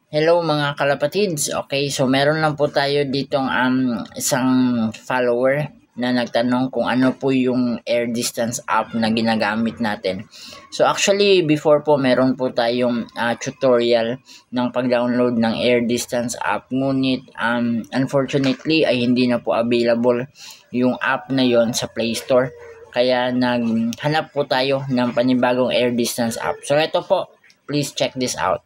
Hello mga kalapatids. Okay, so meron lang po tayo ditong isang follower na nagtanong kung ano po yung air distance app na ginagamit natin. So actually before po meron po tayong tutorial ng pag-download ng air distance app, ngunit unfortunately ay hindi na po available yung app na yon sa Play Store. Kaya naghanap po tayo ng panibagong air distance app. So ito po, please check this out.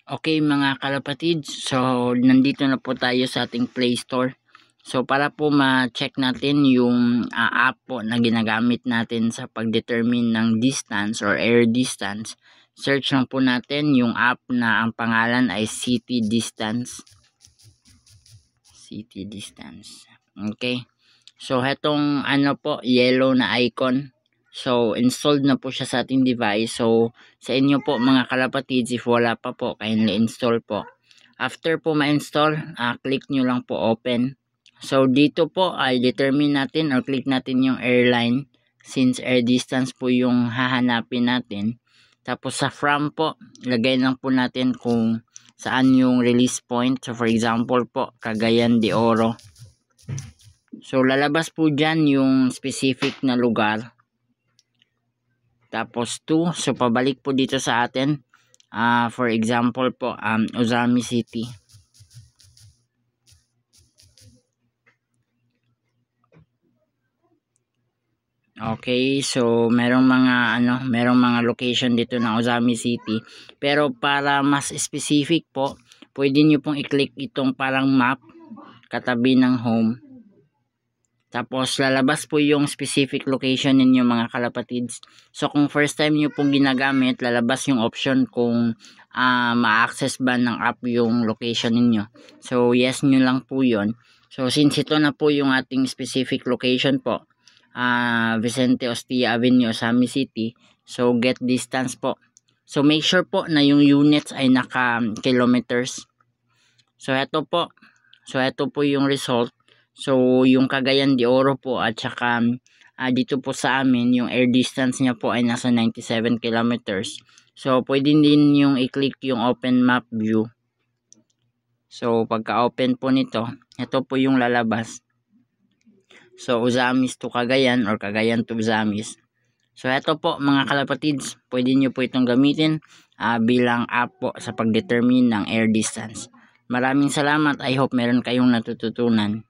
Okay mga kalapatids, so nandito na po tayo sa ating Play Store. So para po ma-check natin yung app po na ginagamit natin sa pag-determine ng distance or air distance, search lang po natin yung app na ang pangalan ay City Distance. City Distance. Okay. So hetong ano po, yellow na icon. So, installed na po siya sa ating device. So, sa inyo po mga kalapatids, if wala pa po, kindly install po. After po ma-install, click nyo lang po open. So, dito po ay determine natin or click natin yung airline since air distance po yung hahanapin natin. Tapos sa from po, lagay lang po natin kung saan yung release point. So, for example po, Cagayan de Oro. So, lalabas po dyan yung specific na lugar. Tapos 2, so pabalik po dito sa atin. For example po, Ozami City. Okay, so merong mga location dito ng Ozami City. Pero para mas specific po, pwede niyo pong i-click itong parang map katabi ng home. Tapos lalabas po yung specific location ninyo mga kalapatids. So kung first time nyo pong ginagamit, lalabas yung option kung ma-access ba ng app yung location ninyo. So yes nyo lang po yun. So since ito na po yung ating specific location po, Vicente Ostia Avenue, Ozami City. So get distance po. So make sure po na yung units ay naka kilometers. So ito po yung result. So, yung Cagayan de Oro po at saka dito po sa amin, yung air distance niya po ay nasa 97 kilometers. So, pwede din yung i-click yung open map view. So, pagka-open po nito, ito po yung lalabas. So, Ozamis to Cagayan or Cagayan to Ozamis. So, ito po mga kalapatids, pwede nyo po itong gamitin bilang app po sa pag-determine ng air distance. Maraming salamat. I hope meron kayong natututunan.